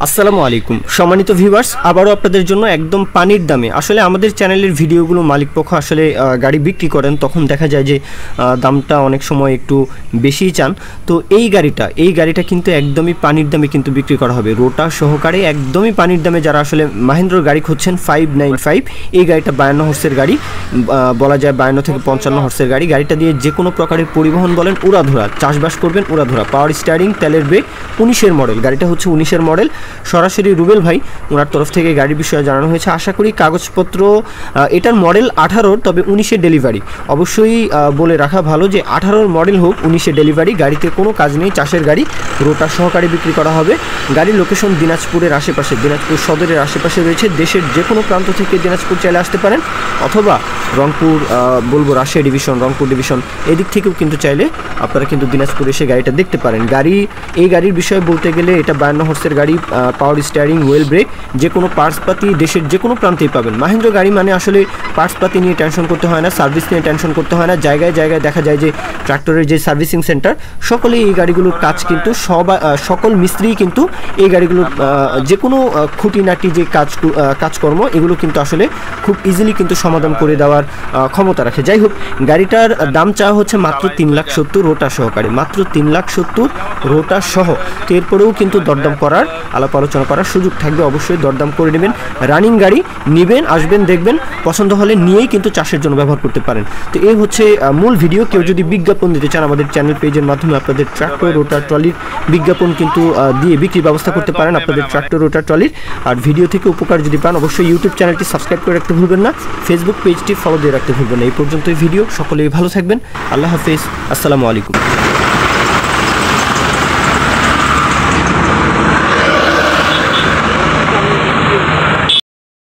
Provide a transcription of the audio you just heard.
আসসালামু আলাইকুম সম্মানিত ভিউয়ার্স, আবারও আপনাদের জন্য একদম পানির দামে আসলে আমাদের চ্যানেলের ভিডিওগুলো মালিকপক্ষ আসলে গাড়ি বিক্রি করেন, তখন দেখা যায় যে দামটা অনেক সময় একটু বেশিই চান। তো এই গাড়িটা কিন্তু একদমই পানির দামে কিন্তু বিক্রি করা হবে, রোটা সহকারে একদমই পানির দামে। যারা আসলে মাহিন্দ্রার গাড়ি খুঁজছেন 595, এই গাড়িটা 52 হর্সের গাড়ি, বলা যায় 52 থেকে 55 হর্সের গাড়ি। গাড়িটা দিয়ে যে কোনো প্রকারের পরিবহন বলেন, উড়াধুরা চাষবাস করবেন, উড়াধুরা, পাওয়ার স্টিয়ারিং, তেলের ব্রেক, 19-এর মডেল। গাড়িটা হচ্ছে 19-এর মডেল। সরাসরি রুবেল ভাই ওনার তরফ থেকে গাড়ির বিষয়ে জানানো হয়েছে। আশা করি কাগজপত্র, এটার মডেল 18, তবে 19-এর ডেলিভারি। অবশ্যই বলে রাখা ভালো যে 18-র মডেল হোক, 19-এর ডেলিভারি। গাড়িতে কোনো কাজ নেই, চাষের গাড়ি, রোটার সহকারে বিক্রি করা হবে। গাড়ির লোকেশন দিনাজপুরের আশেপাশে, দিনাজপুর সদরের আশেপাশে রয়েছে। দেশের যে কোনো প্রান্ত থেকে দিনাজপুর চাইলে আসতে পারেন, অথবা রংপুর, বলবো রাজশাহী ডিভিশন, রংপুর ডিভিশন, এদিক থেকেও কিন্তু চাইলে আপনারা কিন্তু দিনাজপুর এসে গাড়িটা দেখতে পারেন। এই গাড়ির বিষয়ে বলতে গেলে এটা 52 হর্সের গাড়ি, পাওয়ার স্টিয়ারিং, ওয়েল ব্রেক, যে কোনো পার্টসপাতি দেশের যে কোনো প্রান্তেই পাবেন। মাহিন্দ্রা গাড়ি মানে আসলে পার্টসপাতি নিয়ে টেনশন করতে হয় না, সার্ভিস নিয়ে টেনশন করতে হয় না। জায়গায় জায়গায় দেখা যায় যে ট্রাক্টরের যে সার্ভিসিং সেন্টার, সকলেই এই গাড়িগুলোর কাজ কিন্তু সকল মিস্ত্রিই কিন্তু এই গাড়িগুলোর যে কোনো খুঁটিনাটি যে কাজকর্ম, এগুলো কিন্তু আসলে খুব ইজিলি কিন্তু সমাধান করে দেওয়ার ক্ষমতা রাখে। যাই হোক, গাড়িটার দাম চাওয়া হচ্ছে মাত্র 3,70,000 রোটা সহকারে, মাত্র 3,70,000 রোটা সহ। তো এরপরেও কিন্তু দরদাম করার, আলাপ আলোচনা করার সুযোগ থাকবে, অবশ্যই দরদাম করে নেবেন। রানিং গাড়ি নেবেন, আসবেন, দেখবেন, পছন্দ হলে নিয়েই কিন্তু চাষের জন্য ব্যবহার করতে পারেন। তো এই হচ্ছে মূল ভিডিও। কেউ যদি বিজ্ঞাপন দিতে চান, আমাদের চ্যানেল পেজের মাধ্যমে আপনাদের ট্রাক্টর, রোটার, ট্রলির বিজ্ঞাপন কিন্তু দিয়ে বিক্রির ব্যবস্থা করতে পারেন আপনাদের ট্রাক্টর, রোটার, ট্রলির। আর ভিডিও থেকে উপকার যদি পান, অবশ্যই ইউটিউব চ্যানেলটি সাবস্ক্রাইব করে রাখতে ভুলবেন না, ফেসবুক পেজটি ফলো দিয়ে রাখতে ভুলবেন না। এই পর্যন্তই ভিডিও, সকলেই ভালো থাকবেন। আল্লাহ হাফেজ, আসসালামু আলাইকুম।